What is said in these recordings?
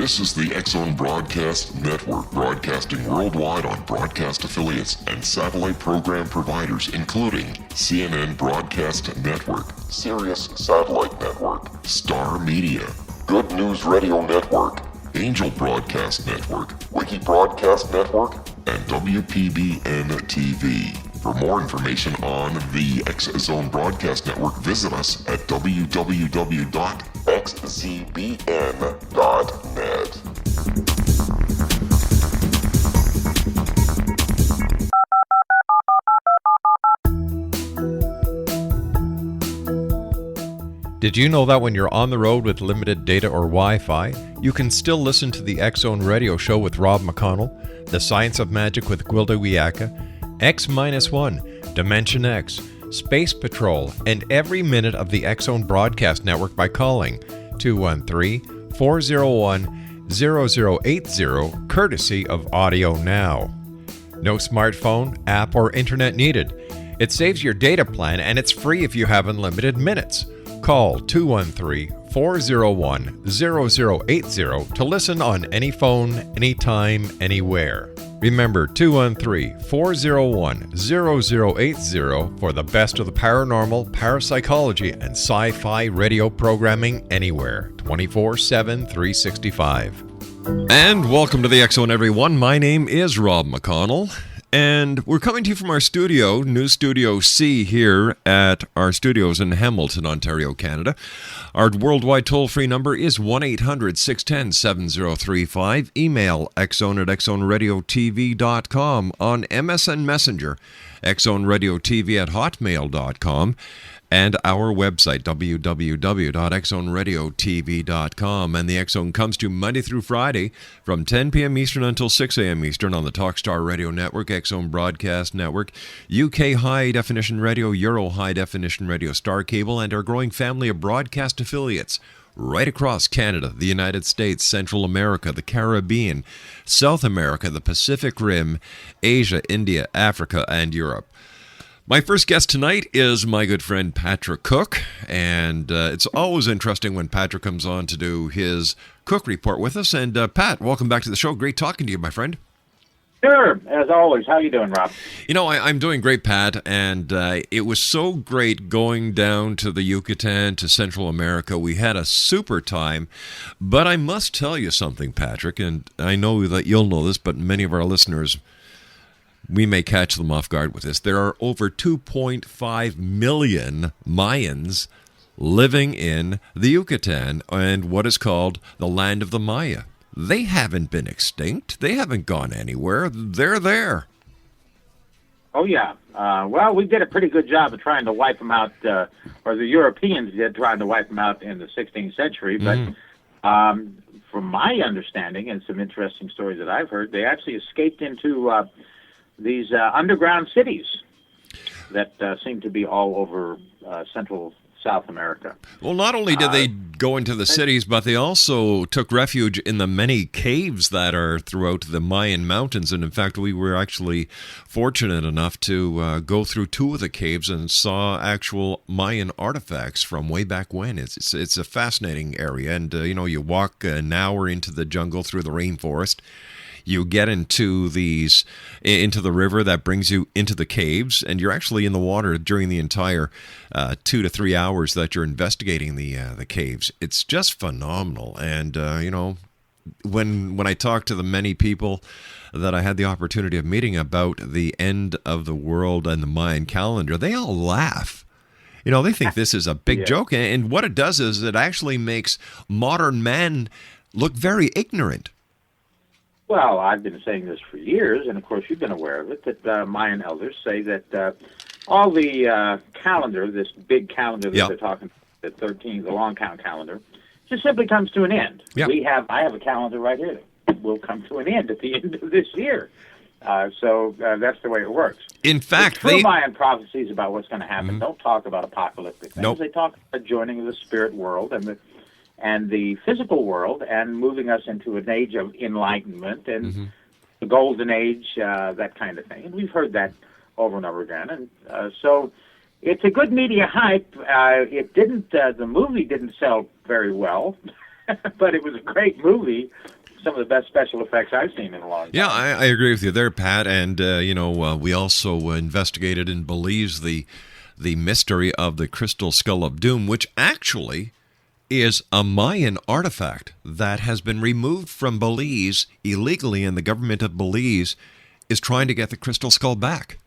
This is the X-Zone Broadcast Network, broadcasting worldwide on broadcast affiliates and satellite program providers, including CNN Broadcast Network, Sirius Satellite Network, Star Media, Good News Radio Network, Angel Broadcast Network, Wiki Broadcast Network, and WPBN TV. For more information on the X-Zone Broadcast Network, visit us at www.xzbn.net. Did you know that when you're on the road with limited data or Wi-Fi, you can still listen to the X-Zone Radio Show with Rob McConnell, The Science of Magic with Gwilda Wiyaka, X-1, Dimension X, Space Patrol, and every minute of the X-Zone Broadcast Network by calling 213-401-0080, courtesy of Audio Now. No smartphone, app, or internet needed. It saves your data plan and it's free if you have unlimited minutes. Call 213-401-0080 to listen on any phone, anytime, anywhere. Remember 213-401-0080 for the best of the paranormal, parapsychology, and sci-fi radio programming anywhere, 24/7, 365. And welcome to the X-Zone, everyone. My name is Rob McConnell. And we're coming to you from our studio, New Studio C, here at our studios in Hamilton, Ontario, Canada. Our worldwide toll-free number is 1-800-610-7035. Email xzone@xzoneradiotv.com. On MSN Messenger, xzoneradiotv@hotmail.com. And our website, www.xzoneradiotv.com. And the X-Zone comes to you Monday through Friday from 10 p.m. Eastern until 6 a.m. Eastern on the Talkstar Radio Network, X-Zone Broadcast Network, UK High Definition Radio, Euro High Definition Radio, Star Cable, and our growing family of broadcast affiliates right across Canada, the United States, Central America, the Caribbean, South America, the Pacific Rim, Asia, India, Africa, and Europe. My first guest tonight is my good friend Patrick Cook, and it's always interesting when Patrick comes on to do his Cook Report with us. And Pat, welcome back to the show. Great talking to you, my friend. Sure, as always. How you doing, Rob? You know, I'm doing great, Pat, and it was so great going down to the Yucatan, to Central America. We had a super time, but I must tell you something, Patrick, and I know that you'll know this, but many of our listeners, we may catch them off guard with this. There are over 2.5 million Mayans living in the Yucatan and what is called the Land of the Maya. They haven't been extinct. They haven't gone anywhere. They're there. Oh, yeah. Well, we did a pretty good job of trying to wipe them out, or the Europeans did, trying to wipe them out in the 16th century. But from my understanding and some interesting stories that I've heard, they actually escaped into these underground cities that seem to be all over Central South America. Well, not only did they go into the cities, but they also took refuge in the many caves that are throughout the Mayan mountains. And in fact, we were actually fortunate enough to go through two of the caves and saw actual Mayan artifacts from way back when. It's a fascinating area. And, you walk an hour into the jungle through the rainforest. You get into the river that brings you into the caves, and you're actually in the water during the entire 2 to 3 hours that you're investigating the caves. It's just phenomenal. And when I talk to the many people that I had the opportunity of meeting about the end of the world and the Mayan calendar, they all laugh. They think this is a big joke, and what it does is it actually makes modern man look very ignorant. Well, I've been saying this for years, and of course you've been aware of it, that Mayan elders say that all the calendar, this big calendar that they're talking about, the 13th, the long count calendar, just simply comes to an end. Yep. I have a calendar right here that will come to an end at the end of this year. So that's the way it works. In fact, the true Mayan prophecies about what's going to happen don't talk about apocalyptic things. Nope. They talk about joining of the spirit world and the physical world, and moving us into an age of enlightenment and the golden age, that kind of thing. And we've heard that over and over again. And so it's a good media hype. The movie didn't sell very well. but it was a great movie. Some of the best special effects I've seen in a long time. Yeah, I agree with you there, Pat. And, we also investigated in Belize the mystery of the Crystal Skull of Doom, which actually is a Mayan artifact that has been removed from Belize illegally, and the government of Belize is trying to get the Crystal Skull back.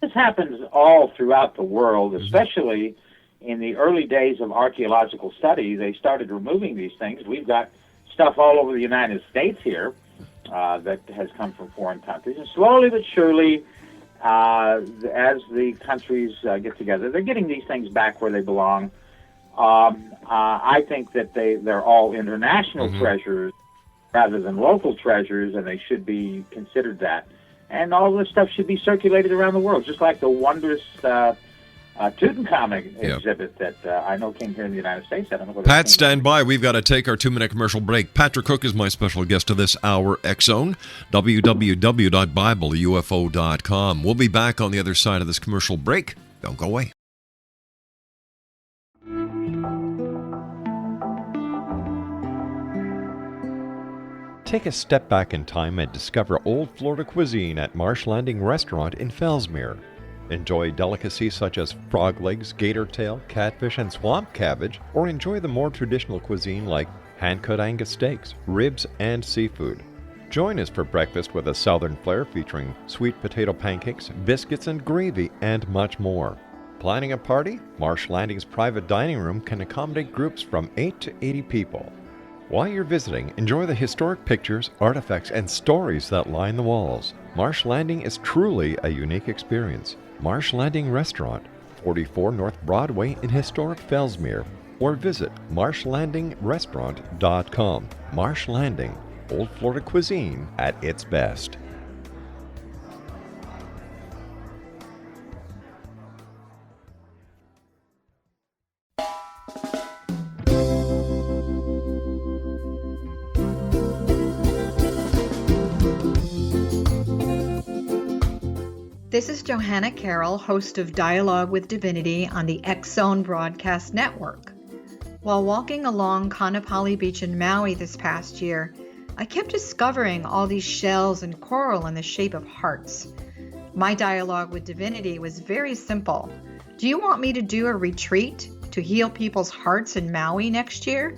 This happens all throughout the world, especially in the early days of archaeological study. They started removing these things. We've got stuff all over the United States here that has come from foreign countries. And slowly but surely, as the countries get together, they're getting these things back where they belong. I think that they're all international treasures rather than local treasures, and they should be considered that. And all this stuff should be circulated around the world, just like the wondrous Tutankhamun exhibit that I know came here in the United States. I don't know whether Pat, stand by. We've got to take our 2-minute commercial break. Patrick Cook is my special guest to this hour, X-Zone, www.BibleUFO.com. We'll be back on the other side of this commercial break. Don't go away. Take a step back in time and discover old Florida cuisine at Marsh Landing Restaurant in Fellsmere. Enjoy delicacies such as frog legs, gator tail, catfish, and swamp cabbage, or enjoy the more traditional cuisine like hand-cut Angus steaks, ribs, and seafood. Join us for breakfast with a southern flair featuring sweet potato pancakes, biscuits and gravy, and much more. Planning a party? Marsh Landing's private dining room can accommodate groups from 8 to 80 people. While you're visiting, enjoy the historic pictures, artifacts, and stories that line the walls. Marsh Landing is truly a unique experience. Marsh Landing Restaurant, 44 North Broadway in historic Fellsmere, or visit marshlandingrestaurant.com. Marsh Landing, Old Florida cuisine at its best. This is Johanna Carroll, host of Dialogue with Divinity on the X-Zone Broadcast Network. While walking along Kaanapali Beach in Maui this past year, I kept discovering all these shells and coral in the shape of hearts. My dialogue with Divinity was very simple. Do you want me to do a retreat to heal people's hearts in Maui next year?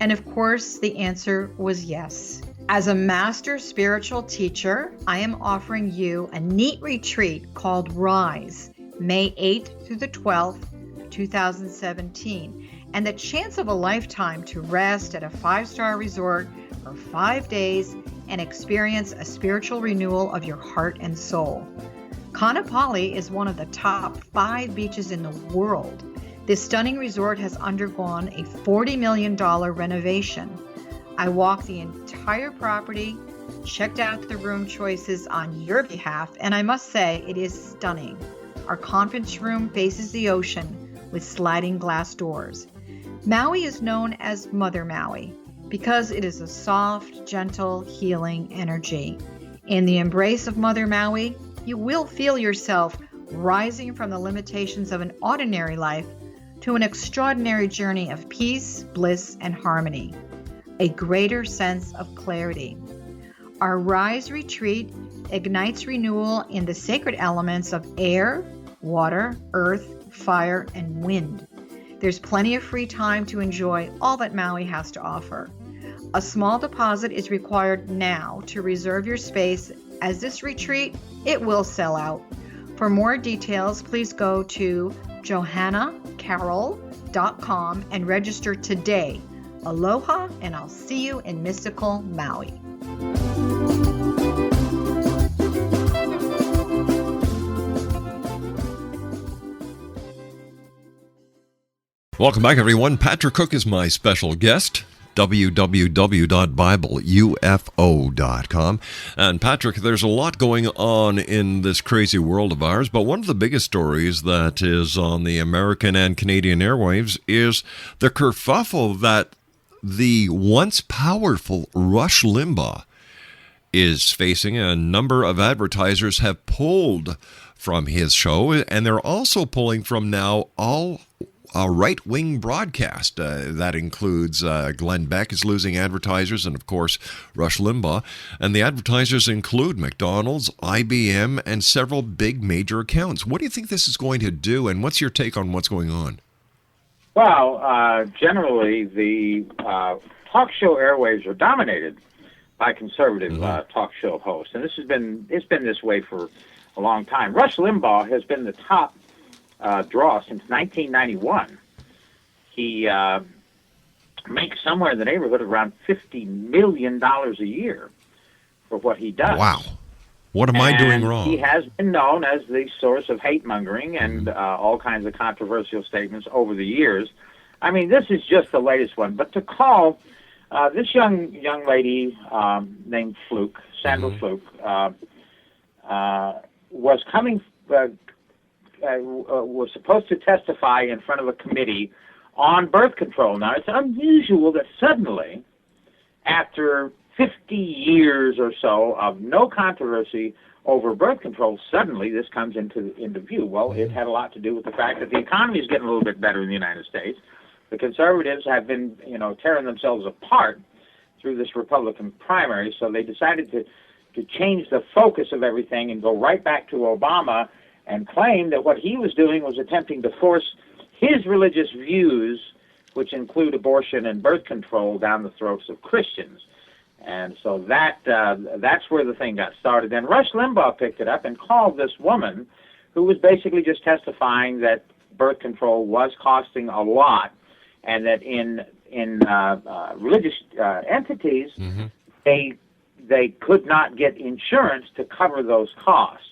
And of course, the answer was yes. As a master spiritual teacher, I am offering you a neat retreat called Rise, May 8th through the 12th, 2017, and the chance of a lifetime to rest at a 5-star resort for 5 days and experience a spiritual renewal of your heart and soul. Kaanapali is one of the top 5 beaches in the world. This stunning resort has undergone a $40 million renovation. I walked the entire property, checked out the room choices on your behalf, and I must say it is stunning. Our conference room faces the ocean with sliding glass doors. Maui is known as Mother Maui because it is a soft, gentle, healing energy. In the embrace of Mother Maui, you will feel yourself rising from the limitations of an ordinary life to an extraordinary journey of peace, bliss, and harmony. A greater sense of clarity. Our Rise retreat ignites renewal in the sacred elements of air, water, earth, fire, and wind. There's plenty of free time to enjoy all that Maui has to offer. A small deposit is required now to reserve your space, as this retreat, it will sell out. For more details, please go to johannacarroll.com and register today. Aloha, and I'll see you in mystical Maui. Welcome back, everyone. Patrick Cook is my special guest. www.BibleUFO.com. And Patrick, there's a lot going on in this crazy world of ours, but one of the biggest stories that is on the American and Canadian airwaves is the kerfuffle that the once powerful Rush Limbaugh is facing. A number of advertisers have pulled from his show, and they're also pulling from now all a right-wing broadcast. That includes Glenn Beck is losing advertisers, and of course Rush Limbaugh. And the advertisers include McDonald's, IBM, and several big major accounts. What do you think this is going to do, and what's your take on what's going on? Well, generally the talk show airwaves are dominated by conservative talk show hosts, and it's been this way for a long time. Rush Limbaugh has been the top draw since 1991. He makes somewhere in the neighborhood of around $50 million a year for what he does. Wow. What am I doing wrong? He has been known as the source of hate-mongering and all kinds of controversial statements over the years. I mean, this is just the latest one. But to call this young lady named Fluke, Sandra Fluke, was coming... was supposed to testify in front of a committee on birth control. Now, it's unusual that suddenly, after 50 years or so of no controversy over birth control, suddenly this comes into view. Well, it had a lot to do with the fact that the economy is getting a little bit better in the United States. The conservatives have been, tearing themselves apart through this Republican primary, so they decided to change the focus of everything and go right back to Obama and claim that what he was doing was attempting to force his religious views, which include abortion and birth control, down the throats of Christians. And so that's where the thing got started. Then Rush Limbaugh picked it up and called this woman, who was basically just testifying that birth control was costing a lot, and that in religious entities, they could not get insurance to cover those costs.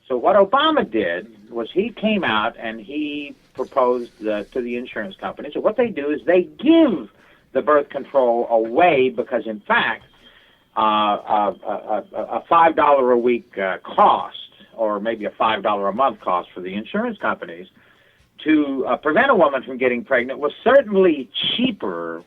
So what Obama did was he came out and he proposed to the insurance companies. So what they do is they give the birth control away because, in fact, a $5 a week cost, or maybe a $5 a month cost for the insurance companies to prevent a woman from getting pregnant was certainly cheaper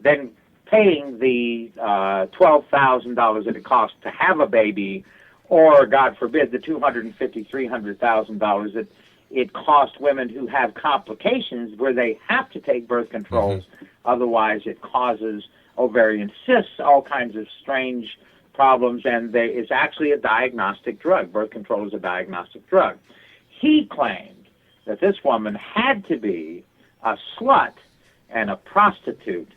than paying the $12,000 that it costs to have a baby, or, God forbid, the $250,000, $300,000 that it costs women who have complications where they have to take birth controls. Otherwise, it causes ovarian cysts, all kinds of strange problems, and it's actually a diagnostic drug. Birth control is a diagnostic drug. He claimed that this woman had to be a slut and a prostitute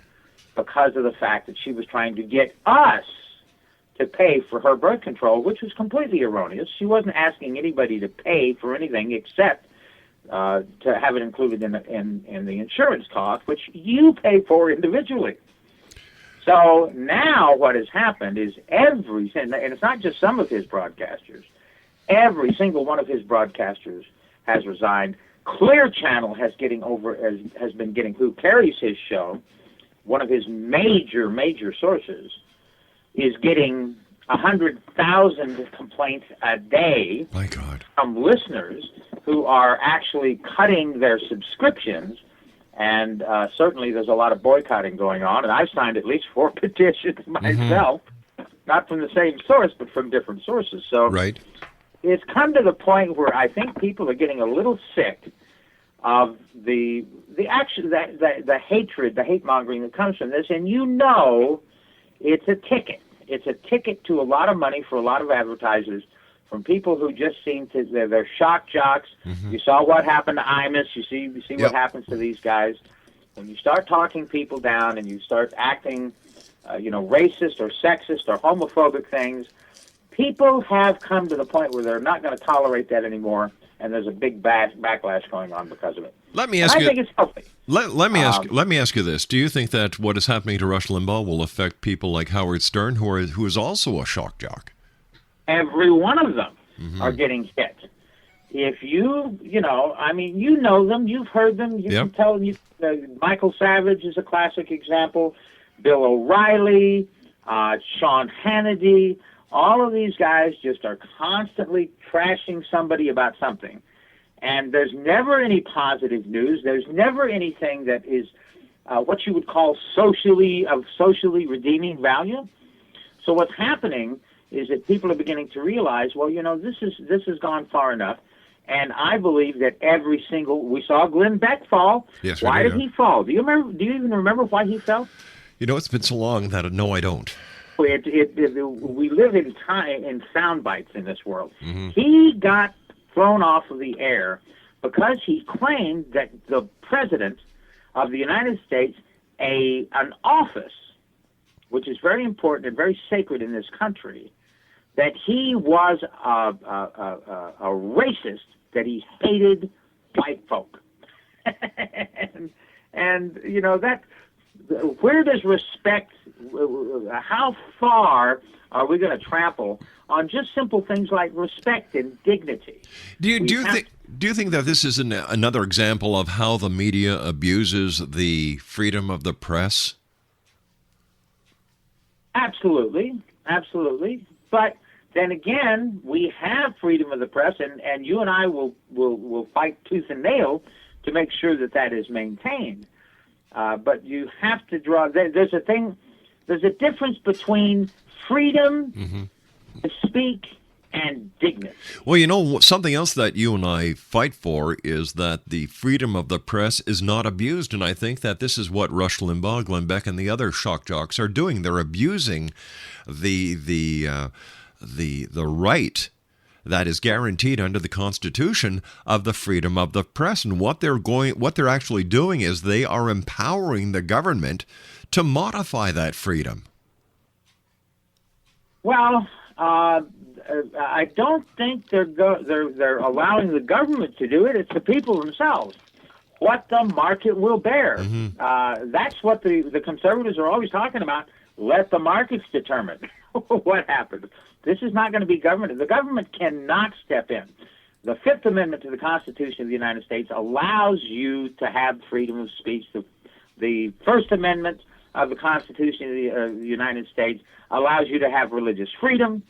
because of the fact that she was trying to get us to pay for her birth control, which was completely erroneous. She wasn't asking anybody to pay for anything except to have it included in the insurance cost, which you pay for individually. So now what has happened is and it's not just some of his broadcasters, every single one of his broadcasters has resigned. Clear Channel has been getting, who carries his show, one of his major sources, is getting 100,000 complaints a day. My God. From listeners who are actually cutting their subscriptions, and certainly there's a lot of boycotting going on, and I've signed at least 4 petitions myself, not from the same source, but from different sources. So right. It's come to the point where I think people are getting a little sick of the hatred, the hate-mongering that comes from this, and it's a ticket. It's a ticket to a lot of money for a lot of advertisers from people who just seem to, they're shock jocks. You saw what happened to Imus. You see what happens to these guys. When you start talking people down and you start acting, racist or sexist or homophobic things, people have come to the point where they're not going to tolerate that anymore, and there's a big backlash going on because of it. Let me ask I think it's healthy. Let me ask you this: do you think that what is happening to Rush Limbaugh will affect people like Howard Stern, who is also a shock jock? Every one of them are getting hit. If you know them, you've heard them, you can tell them. Michael Savage is a classic example. Bill O'Reilly, Sean Hannity, all of these guys just are constantly trashing somebody about something. And there's never any positive news. There's never anything that is what you would call socially redeeming value. So what's happening is that people are beginning to realize, well, this has gone far enough. And I believe that we saw Glenn Beck fall. Yes, we why did, did he fall? Do you even remember why he fell? You know, it's been so long that no, I don't. We live in time in sound bites in this world. Mm-hmm. He got thrown off of the air because he claimed that the president of the United States, an office, which is very important and very sacred in this country, that he was a racist, that he hated white folk. and you know that. Where does respect, how far are we going to trample on just simple things like respect and dignity? Do you think that this is another example of how the media abuses the freedom of the press? Absolutely. But then again, we have freedom of the press, and you and I will fight tooth and nail to make sure that is maintained. But you have to draw. There's a difference between freedom to speak and dignity. Well, you know, something else that you and I fight for is that the freedom of the press is not abused, and I think that this is what Rush Limbaugh, Glenn Beck, and the other shock jocks are doing. They're abusing the right that is guaranteed under the Constitution of the freedom of the press. And what they're actually doing is they are empowering the government to modify that freedom. Well, I don't think they're allowing the government to do it. It's the people themselves. What the market will bear. That's what the conservatives are always talking about. Let the markets determine what happens. This is not going to be government. The government cannot step in. The Fifth Amendment to the Constitution of the United States allows you to have freedom of speech. The First Amendment of the Constitution of the United States allows you to have religious freedom.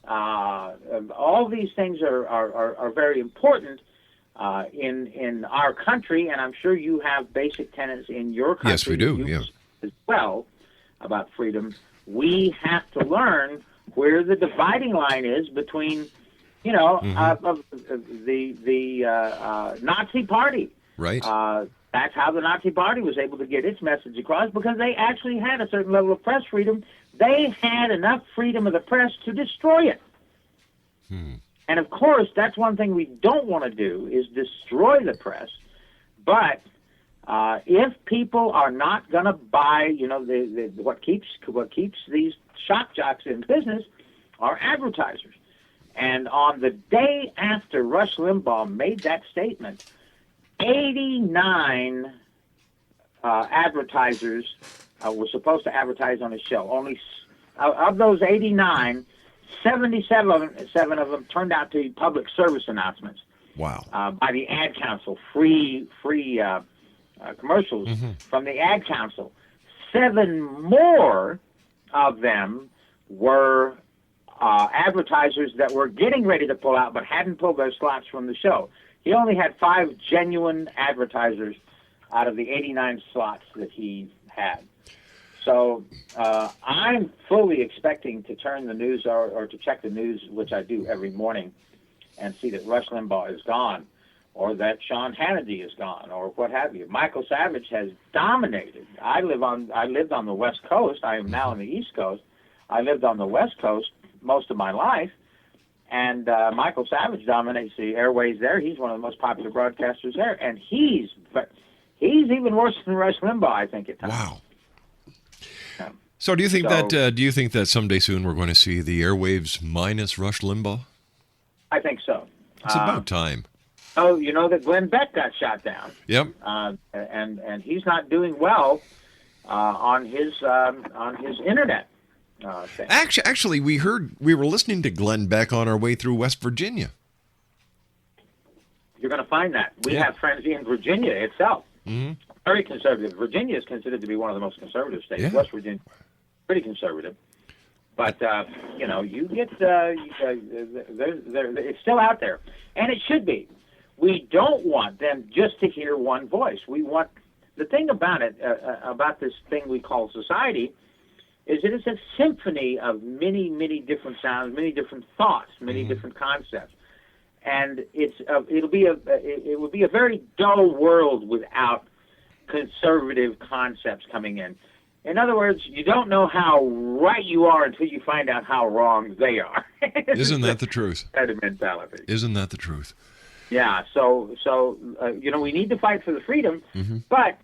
All these things are very important in our country, and I'm sure you have basic tenets in your country. Yes, we do. As well about freedom. We have to learn where the dividing line is between, of the Nazi Party. Right. That's how the Nazi Party was able to get its message across, because they actually had a certain level of press freedom. They had enough freedom of the press to destroy it. And of course, that's one thing we don't want to do, is destroy the press. But if people are not going to buy, what keeps these shock jocks in business are advertisers. And on the day after Rush Limbaugh made that statement, 89 advertisers were supposed to advertise on his show. Only of those 89, 77 of them turned out to be public service announcements. Wow. By the Ad Council, free commercials from the Ad Council. 7 more of them were advertisers that were getting ready to pull out but hadn't pulled their slots from the show. He only had 5 genuine advertisers out of the 89 slots that he had. So I'm fully expecting to turn the news or to check the news, which I do every morning, and see that Rush Limbaugh is gone, or that Sean Hannity is gone, or what have you. Michael Savage has dominated. I lived on the West Coast. I am now on the East Coast. I lived on the West Coast most of my life, and Michael Savage dominates the airways there. He's one of the most popular broadcasters there, and he's even worse than Rush Limbaugh, I think, at times. Wow. So do you think that someday soon we're going to see the airwaves minus Rush Limbaugh? I think so. It's about time. Oh, you know that Glenn Beck got shot down. Yep. And he's not doing well on his internet thing. Actually, we were listening to Glenn Beck on our way through West Virginia. You're going to find that. We have friends in Virginia itself. Mm-hmm. Very conservative. Virginia is considered to be one of the most conservative states. Yeah. West Virginia, pretty conservative. But, you get, it's still out there. And it should be. We don't want them just to hear one voice. We want, the thing about it, about this thing we call society, is it is a symphony of many, many different sounds, many different thoughts, many different concepts. and it would be a very dull world without conservative concepts coming in. In other words, you don't know how right you are until you find out how wrong they are. Isn't that the truth? Kind of mentality. Isn't that the truth? Yeah. So we need to fight for the freedom, but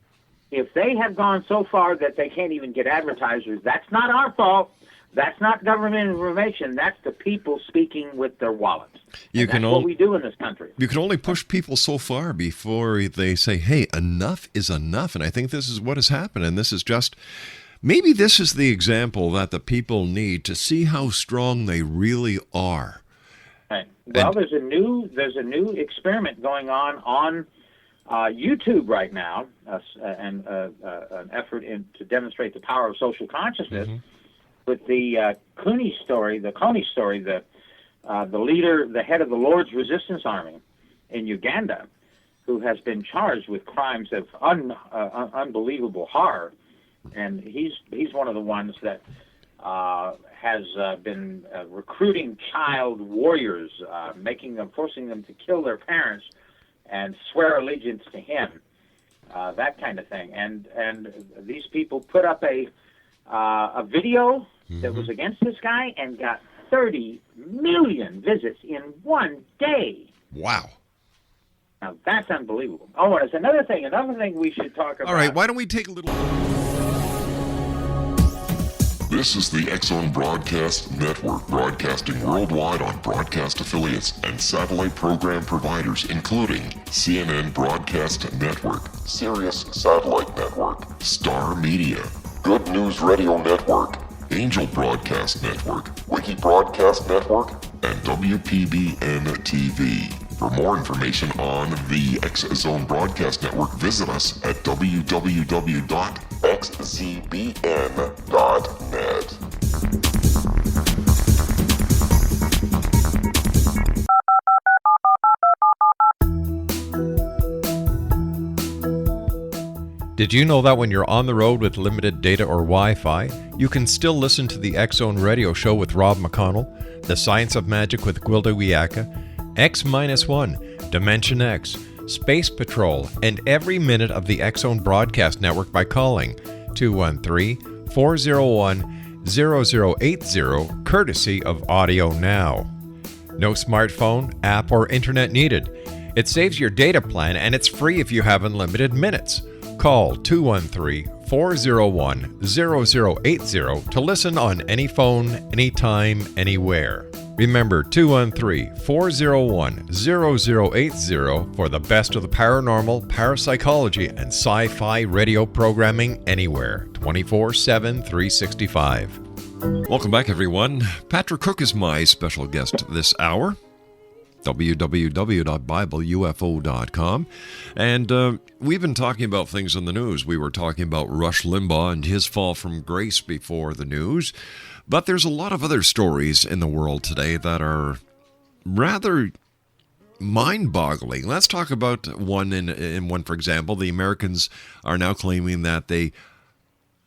if they have gone so far that they can't even get advertisers, that's not our fault. That's not government information. That's the people speaking with their wallets. That's what we do in this country. You can only push people so far before they say, hey, enough is enough. And I think this is what has happened. And this is just, maybe this is the example that the people need to see how strong they really are. Right. Well, there's a new experiment going on YouTube right now, and an effort to demonstrate the power of social consciousness. With the Coney story, the leader, the head of the Lord's Resistance Army in Uganda, who has been charged with crimes of unbelievable horror, and he's one of the ones that has been recruiting child warriors, forcing them to kill their parents and swear allegiance to him, that kind of thing. And these people put up a video that was against this guy and got 30 million visits in one day. Wow. Now, that's unbelievable. Oh, and it's another thing we should talk about. All right, why don't we take a little... This is the X-Zone Broadcast Network, broadcasting worldwide on broadcast affiliates and satellite program providers, including CNN Broadcast Network, Sirius Satellite Network, Star Media, Good News Radio Network, Angel Broadcast Network, Wiki Broadcast Network, and WPBN TV. For more information on the X-Zone Broadcast Network, visit us at www.xzbn.net. Did you know that when you're on the road with limited data or Wi-Fi, you can still listen to the X-Zone Radio Show with Rob McConnell, The Science of Magic with Gwilda Wiyaka, X-1, Dimension X, Space Patrol, and every minute of the X-Zone Broadcast Network by calling 213-401-0080, courtesy of Audio Now. No smartphone, app, or internet needed. It saves your data plan and it's free if you have unlimited minutes. Call 213-401-0080 to listen on any phone, anytime, anywhere. Remember 213-401-0080 for the best of the paranormal, parapsychology, and sci-fi radio programming anywhere, 24/7, 365. Welcome back, everyone. Patrick Cook is my special guest this hour. www.BibleUFO.com. And we've been talking about things in the news. We were talking about Rush Limbaugh and his fall from grace before the news. But there's a lot of other stories in the world today that are rather mind-boggling. Let's talk about one. In one, for example, the Americans are now claiming that they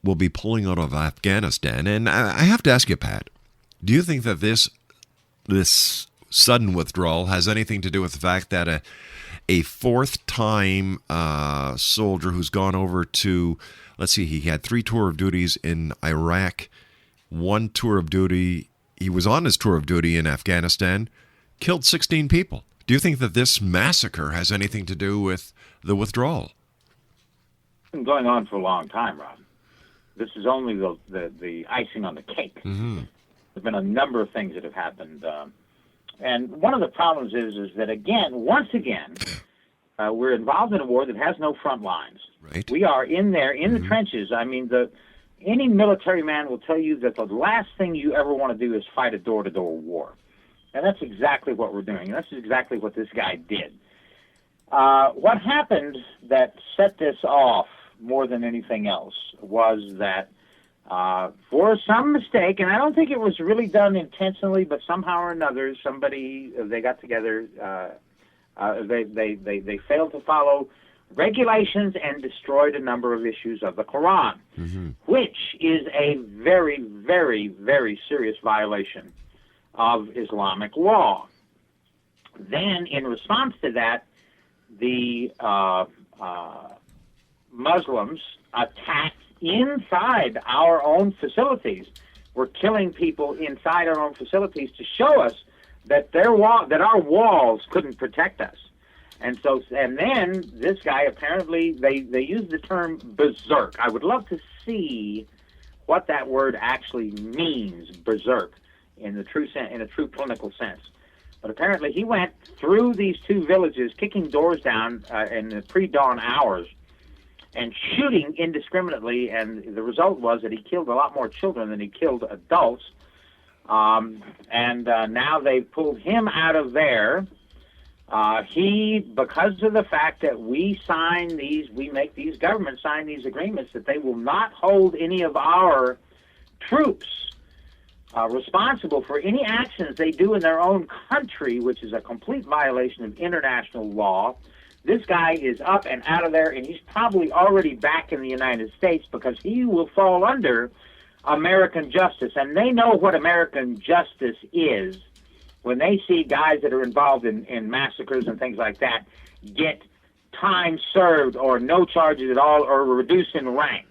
will be pulling out of Afghanistan. And I have to ask you, Pat, do you think that this sudden withdrawal has anything to do with the fact that a fourth-time soldier who's gone over to, let's see, he had 3 tour of duties in Iraq, 1 tour of duty, he was on his tour of duty in Afghanistan, killed 16 people. Do you think that this massacre has anything to do with the withdrawal? It's been going on for a long time, Rob. This is only the icing on the cake. Mm-hmm. There's been a number of things that have happened. And one of the problems is that, once again, we're involved in a war that has no front lines. Right. We are in there, in the trenches. I mean, any military man will tell you that the last thing you ever want to do is fight a door-to-door war. And that's exactly what we're doing. That's exactly what this guy did. What happened that set this off more than anything else was that for some mistake, and I don't think it was really done intentionally, but somehow or another, they got together, they failed to follow regulations and destroyed a number of issues of the Quran, which is a very, very, very serious violation of Islamic law. Then, in response to that, the Muslims attacked inside our own facilities. We're killing people inside our own facilities to show us that our walls couldn't protect us. And then this guy, apparently they use the term berserk. I would love to see what that word actually means, berserk, in a true clinical sense. But apparently he went through these two villages, kicking doors down in the pre-dawn hours, and shooting indiscriminately, and the result was that he killed a lot more children than he killed adults. Now they've pulled him out of there. Because of the fact that we make these governments sign these agreements that they will not hold any of our troops responsible for any actions they do in their own country, which is a complete violation of international law. This guy is up and out of there, and he's probably already back in the United States because he will fall under American justice. And they know what American justice is when they see guys that are involved in massacres and things like that get time served or no charges at all or reduced in rank.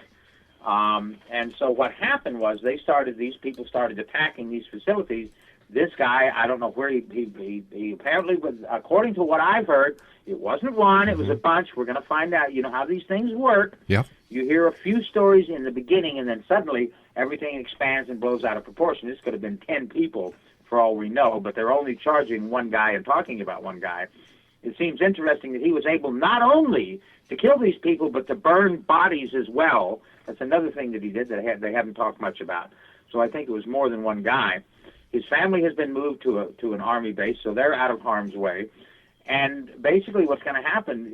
And so what happened was these people started attacking these facilities. This guy, I don't know where he apparently was, according to what I've heard, it wasn't one, it was a bunch. We're going to find out, you know how these things work. Yeah. You hear a few stories in the beginning, and then suddenly everything expands and blows out of proportion. This could have been 10 people for all we know, but they're only charging one guy and talking about one guy. It seems interesting that he was able not only to kill these people, but to burn bodies as well. That's another thing that he did that they haven't talked much about. So I think it was more than one guy. His family has been moved to an army base, so they're out of harm's way. And basically what's going to happen,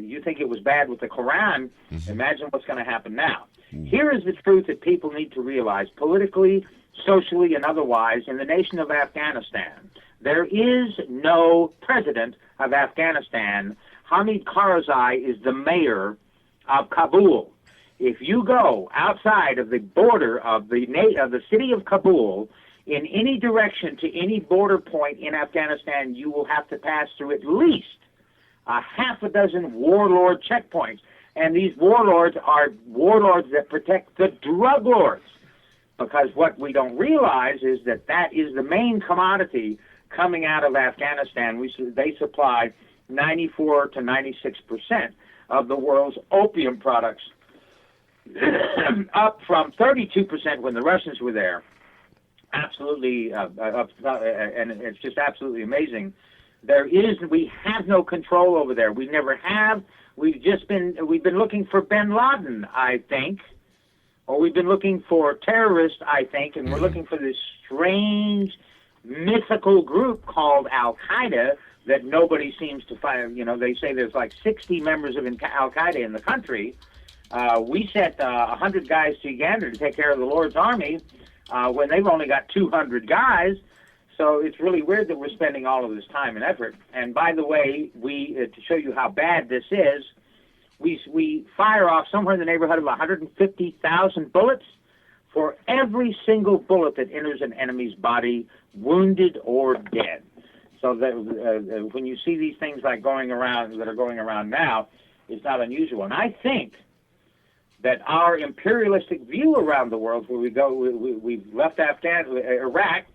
you think it was bad with the Quran, imagine what's going to happen now. Here is the truth that people need to realize, politically, socially, and otherwise, in the nation of Afghanistan. There is no president of Afghanistan. Hamid Karzai is the mayor of Kabul. If you go outside of the border of the city of Kabul, in any direction to any border point in Afghanistan, you will have to pass through at least a half a dozen warlord checkpoints. And these warlords are warlords that protect the drug lords. Because what we don't realize is that is the main commodity coming out of Afghanistan. They supply 94 to 96% of the world's opium products, up from 32% when the Russians were there. Absolutely, and it's just absolutely amazing. We have no control over there. We never have. We've been looking for bin Laden, I think, or we've been looking for terrorists, I think, and we're looking for this strange, mythical group called Al-Qaeda that nobody seems to find. You know, they say there's like 60 members of Al-Qaeda in the country. We sent 100 guys to Uganda to take care of the Lord's army when they've only got 200 guys. So it's really weird that we're spending all of this time and effort. And by the way, to show you how bad this is, we fire off somewhere in the neighborhood of 150,000 bullets for every single bullet that enters an enemy's body, wounded or dead. So that when you see these things that are going around now, it's not unusual. And I think that our imperialistic view around the world, where we've left Iraq,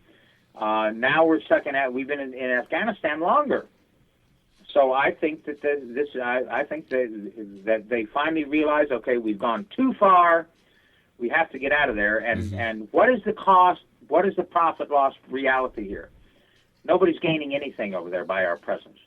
now we're stuck we've been in Afghanistan longer. So I think that that they finally realize, okay, we've gone too far. We have to get out of there. And what is the cost? What is the profit loss reality here? Nobody's gaining anything over there by our presence.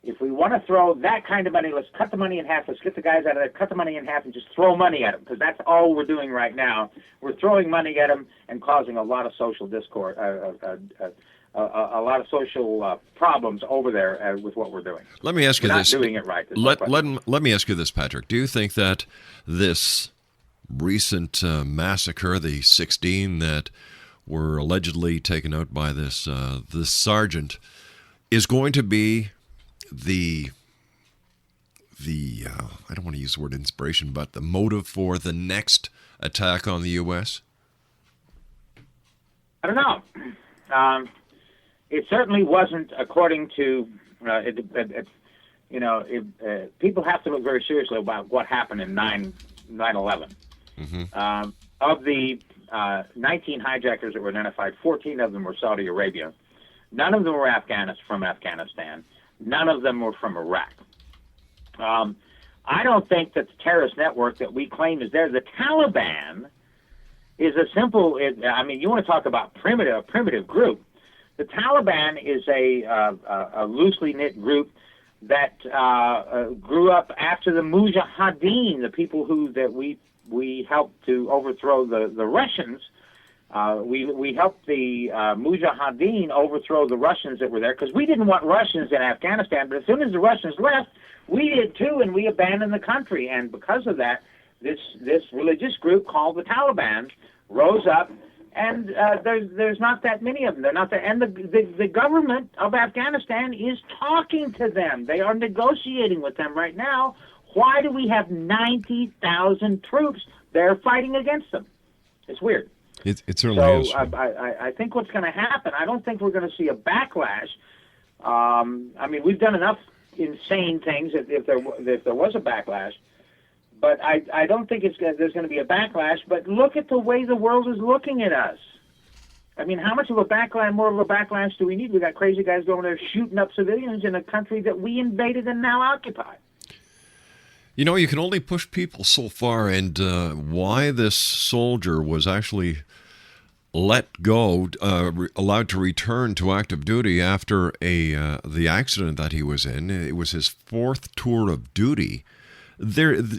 If we want to throw that kind of money, let's cut the money in half. Let's get the guys out of there, cut the money in half, and just throw money at them, because that's all we're doing right now. We're throwing money at them and causing a lot of social discord, a lot of social problems over there with what we're doing. Let me ask you this. Not doing it right. Let me ask you this, Patrick. Do you think that this recent massacre, the 16 that were allegedly taken out by this sergeant, is going to be the I don't want to use the word inspiration, but the motive for the next attack on the U.S.? I don't know. It certainly wasn't, according to People have to look very seriously about what happened in 9/11. Of the 19 hijackers that were identified, 14 of them were Saudi Arabia. None of them were from Afghanistan. None of them were from Iraq. I don't think that the terrorist network that we claim is there. The Taliban is a simple. You want to talk about primitive group. The Taliban is a loosely knit group that grew up after the Mujahideen, the people that we helped to overthrow the Russians. We helped the Mujahideen overthrow the Russians that were there because we didn't want Russians in Afghanistan. But as soon as the Russians left, we did too, and we abandoned the country. And because of that, this religious group called the Taliban rose up, and there's not that many of them. They're not there, and the government of Afghanistan is talking to them. They are negotiating with them right now. Why do we have 90,000 troops there fighting against them? It's weird. It certainly is. I think what's going to happen, I don't think we're going to see a backlash. We've done enough insane things if there was a backlash, but I don't think there's going to be a backlash. But look at the way the world is looking at us. How much of a backlash, more of a backlash do we need? We got crazy guys going there shooting up civilians in a country that we invaded and now occupy. You can only push people so far, and why this soldier was actually let go, allowed to return to active duty after the accident that he was in. It was his 4th tour of duty.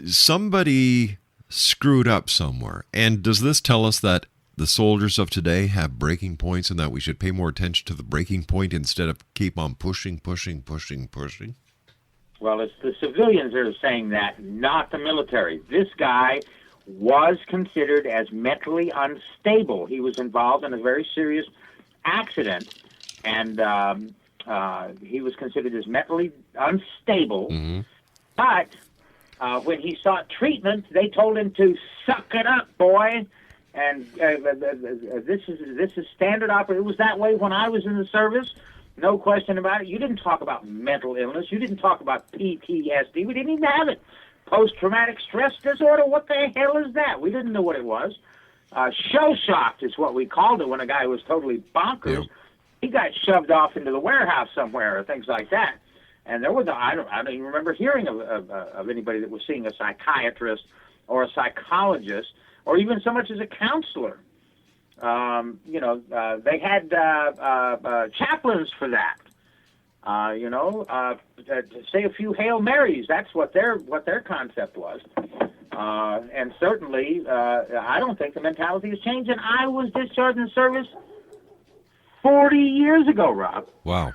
Somebody screwed up somewhere. And does this tell us that the soldiers of today have breaking points and that we should pay more attention to the breaking point instead of keep on pushing? Well, it's the civilians that are saying that, not the military. This guy was considered as mentally unstable. He was involved in a very serious accident, and he was considered as mentally unstable. Mm-hmm. But when he sought treatment, they told him to suck it up, boy. And this is standard operating. It was that way when I was in the service. No question about it. You didn't talk about mental illness. You didn't talk about PTSD. We didn't even have it. Post-traumatic stress disorder? What the hell is that? We didn't know what it was. Shell-shocked is what we called it when a guy was totally bonkers. Yep. He got shoved off into the warehouse somewhere or things like that. And there was I don't even remember hearing of anybody that was seeing a psychiatrist or a psychologist or even so much as a counselor. They had chaplains for that. To say a few Hail Marys. That's what their concept was. And certainly, I don't think the mentality has changed. And I was discharged in service 40 years ago, Rob. Wow.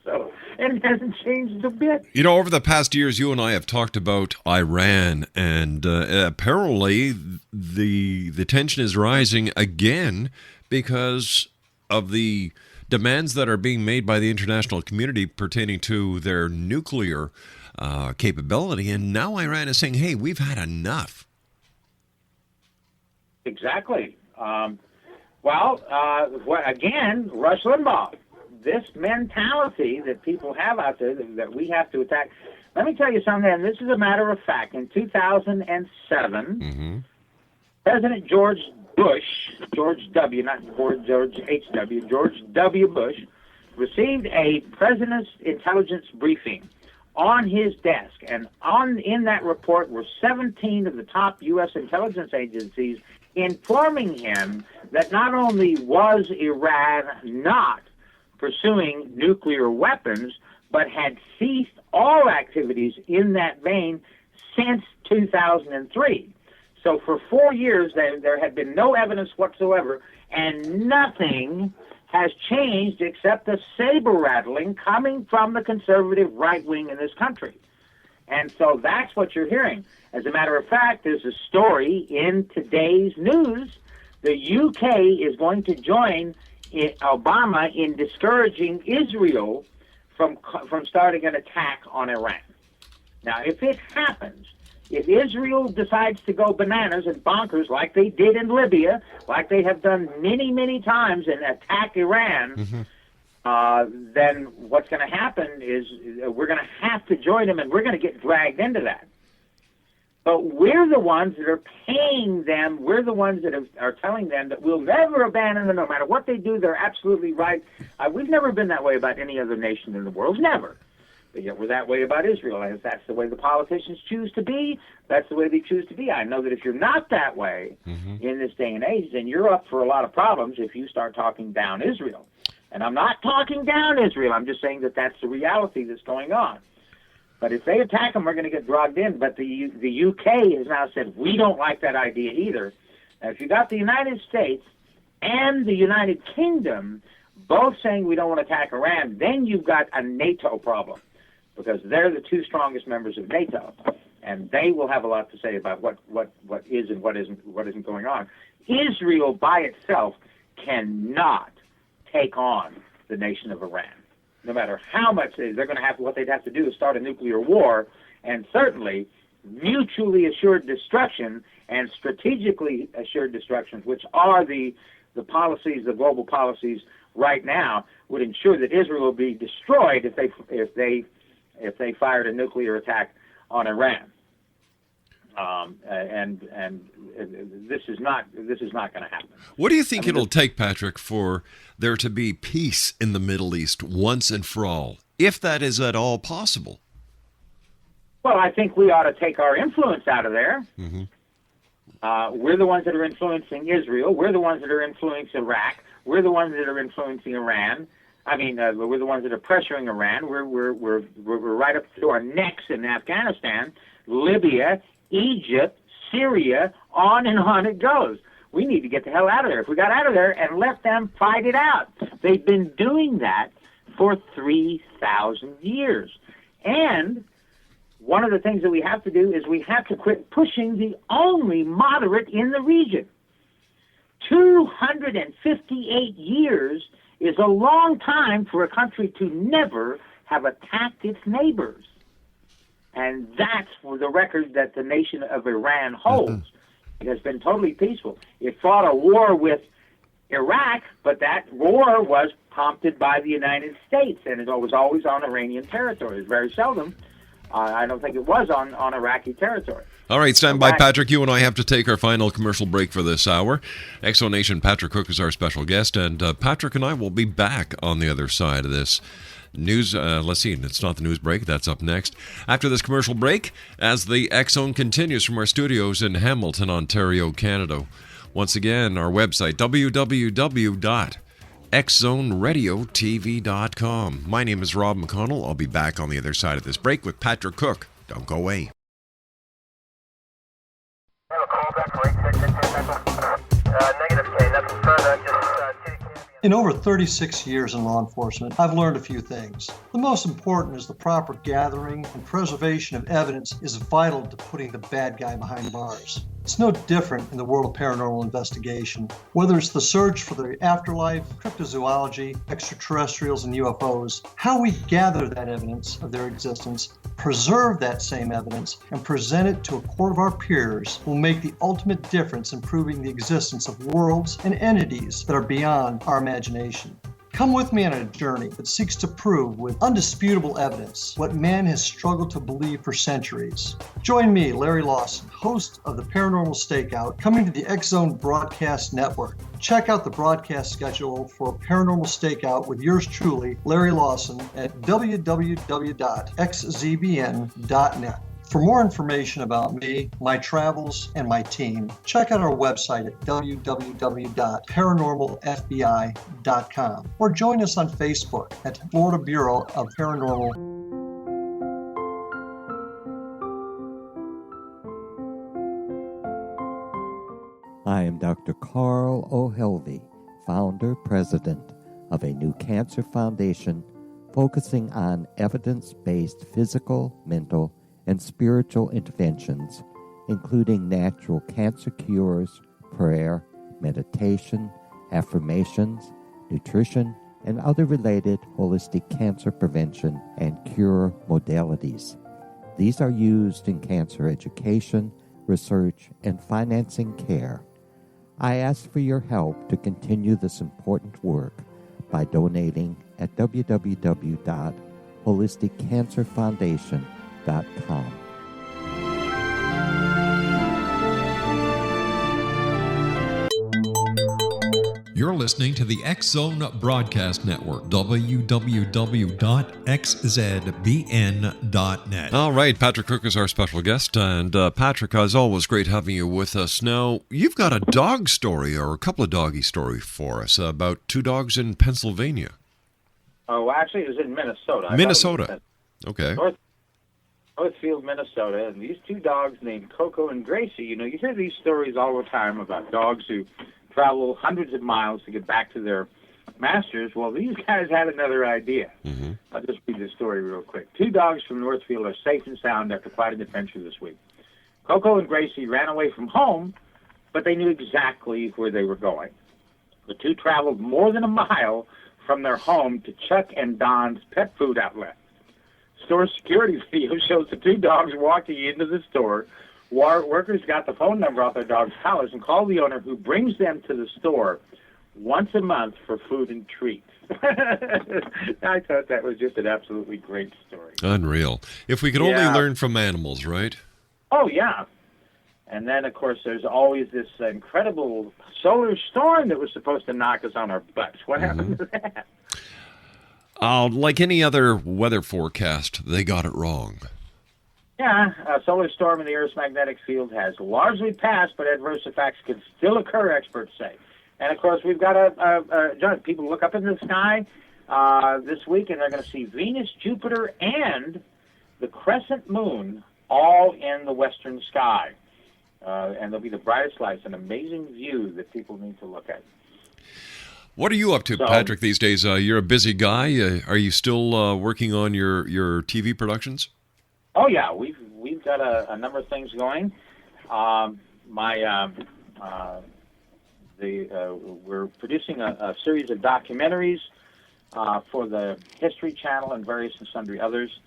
So, and it hasn't changed a bit. Over the past years, you and I have talked about Iran, and apparently the tension is rising again because of the demands that are being made by the international community pertaining to their nuclear capability. And now Iran is saying, hey, we've had enough. Exactly. Again, Rush Limbaugh. This mentality that people have out there that we have to attack. Let me tell you something, and this is a matter of fact. In 2007, President George W. Bush, received a President's Intelligence Briefing on his desk. And in that report were 17 of the top U.S. intelligence agencies informing him that not only was Iran not pursuing nuclear weapons, but had ceased all activities in that vein since 2003. So for 4 years, there had been no evidence whatsoever, and nothing has changed except the saber-rattling coming from the conservative right wing in this country. And so that's what you're hearing. As a matter of fact, there's a story in today's news. The UK is going to join Obama in discouraging Israel from starting an attack on Iran. Now, if it happens, if Israel decides to go bananas and bonkers like they did in Libya, like they have done many, many times and attack Iran, then what's going to happen is we're going to have to join them, and we're going to get dragged into that. But we're the ones that are paying them. We're the ones that are telling them that we'll never abandon them no matter what they do. They're absolutely right. We've never been that way about any other nation in the world, never. But yet we're that way about Israel. And if that's the way the politicians choose to be, that's the way they choose to be. I know that if you're not that way in this day and age, then you're up for a lot of problems if you start talking down Israel. And I'm not talking down Israel. I'm just saying that that's the reality that's going on. But if they attack them, we're going to get dragged in. But the UK has now said, we don't like that idea either. Now, if you got the United States and the United Kingdom both saying we don't want to attack Iran, then you've got a NATO problem, because they're the two strongest members of NATO, and they will have a lot to say about what is and what isn't going on. Israel by itself cannot take on the nation of Iran. No matter how much they're going to have, what they'd have to do is start a nuclear war, and certainly mutually assured destruction and strategically assured destruction, which are the policies, the global policies right now, would ensure that Israel will be destroyed if they fired a nuclear attack on Iran. And this is not going to happen. What do you think it'll take, Patrick, for there to be peace in the Middle East once and for all, if that is at all possible? Well, I think we ought to take our influence out of there. We're the ones that are influencing Israel. We're the ones that are influencing Iraq. We're the ones that are influencing Iran. I mean, we're the ones that are pressuring Iran. We're right up to our necks in Afghanistan, Libya, Egypt, Syria, on and on it goes. We need to get the hell out of there. If we got out of there and let them fight it out. They've been doing that for 3,000 years. And one of the things that we have to do is we have to quit pushing the only moderate in the region. 258 years is a long time for a country to never have attacked its neighbors. And that's for the record that the nation of Iran holds. It has been totally peaceful. It fought a war with Iraq, but that war was prompted by the United States, and it was always on Iranian territory. It's very seldom. I don't think it was on Iraqi territory. All right, stand by, Patrick. You and I have to take our final commercial break for this hour. Exonation Patrick Cook is our special guest, and Patrick and I will be back on the other side of this news. Let's see, it's not the news break. That's up next. After this commercial break, as the X-Zone continues from our studios in Hamilton, Ontario, Canada. Once again, our website, www.xzoneradiotv.com. My name is Rob McConnell. I'll be back on the other side of this break with Patrick Cook. Don't go away. In over 36 years in law enforcement, I've learned a few things. The most important is the proper gathering and preservation of evidence is vital to putting the bad guy behind bars. It's no different in the world of paranormal investigation. Whether it's the search for the afterlife, cryptozoology, extraterrestrials, and UFOs, how we gather that evidence of their existence, preserve that same evidence, and present it to a court of our peers will make the ultimate difference in proving the existence of worlds and entities that are beyond our imagination. Come with me on a journey that seeks to prove with undisputable evidence what man has struggled to believe for centuries. Join me, Larry Lawson, host of the Paranormal Stakeout, coming to the X-Zone Broadcast Network. Check out the broadcast schedule for Paranormal Stakeout with yours truly, Larry Lawson, at www.xzbn.net. For more information about me, my travels, and my team, check out our website at www.paranormalfbi.com or join us on Facebook at Florida Bureau of Paranormal. I am Dr. Carl O'Helvey, founder, president of a new cancer foundation focusing on evidence-based physical, mental, and spiritual interventions, including natural cancer cures, prayer, meditation, affirmations, nutrition, and other related holistic cancer prevention and cure modalities. These are used in cancer education, research, and financing care. I ask for your help to continue this important work by donating at www.holisticcancerfoundation.com. You're listening to the X-Zone Broadcast Network, www.xzbn.net. All right, Patrick Cook is our special guest. And Patrick, as always, great having you with us. Now, you've got a dog story, or a couple of doggy stories for us, about two dogs in Pennsylvania. Oh, actually, it was in Minnesota. Minnesota. Okay. Northfield, Minnesota, and these two dogs named Coco and Gracie. You know, you hear these stories all the time about dogs who travel hundreds of miles to get back to their masters. Well, these guys had another idea. Mm-hmm. I'll just read the story real quick. Two dogs from Northfield are safe and sound after quite an adventure this week. Coco and Gracie ran away from home, but they knew exactly where they were going. The two traveled more than a mile from their home to Chuck and Don's pet food outlet. Store security video shows the two dogs walking into the store. Workers got the phone number off their dogs' collars and called the owner, who brings them to the store once a month for food and treats. I thought that was just an absolutely great story. Unreal. If we could only learn from animals, right? Oh, yeah. And then, of course, there's always this incredible solar storm that was supposed to knock us on our butts. What happened to that? Like any other weather forecast, they got it wrong. Yeah, a solar storm in the Earth's magnetic field has largely passed, but adverse effects can still occur, experts say. And, of course, we've got John, people look up into the sky this week, and they're going to see Venus, Jupiter, and the crescent moon all in the western sky. And they'll be the brightest lights, an amazing view that people need to look at. What are you up to, Patrick, these days? You're a busy guy. Are you still working on your TV productions? Oh yeah, we've got a number of things going. We're producing a series of documentaries for the History Channel and various and sundry others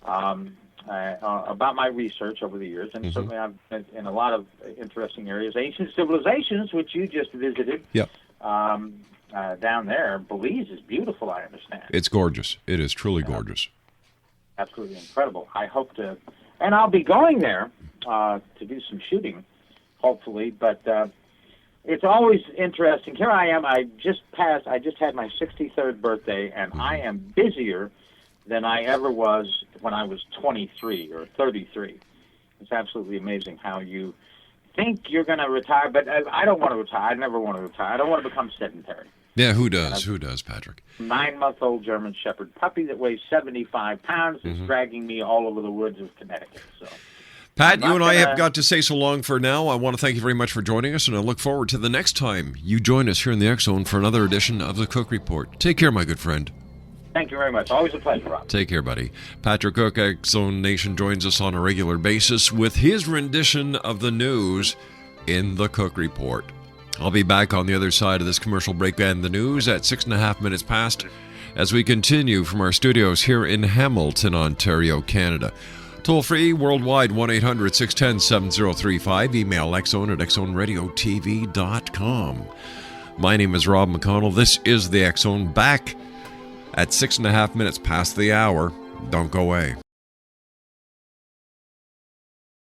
about my research over the years, and certainly I've been in a lot of interesting areas. Ancient civilizations, which you just visited. Yep. Down there, Belize is beautiful, I understand. It's gorgeous. It is truly gorgeous. Absolutely incredible. I hope to, and I'll be going there to do some shooting, hopefully. But it's always interesting. Here I am. I just had my 63rd birthday, and I am busier than I ever was when I was 23 or 33. It's absolutely amazing how you think you're going to retire, but I don't want to retire. I never want to retire. I don't want to become sedentary. Yeah, who does? Who does, Patrick? 9-month-old German Shepherd puppy that weighs 75 pounds is dragging me all over the woods of Connecticut. So, Pat, you and I have got to say so long for now. I want to thank you very much for joining us, and I look forward to the next time you join us here in the X-Zone for another edition of the Cook Report. Take care, my good friend. Thank you very much. Always a pleasure, Rob. Take care, buddy. Patrick Cook, X-Zone Nation, joins us on a regular basis with his rendition of the news in the Cook Report. I'll be back on the other side of this commercial break and the news at 6.5 minutes past as we continue from our studios here in Hamilton, Ontario, Canada. Toll free worldwide 1-800-610-7035. Email X-Zone at xzoneradiotv.com. My name is Rob McConnell. This is the X-Zone, back at 6.5 minutes past the hour. Don't go away.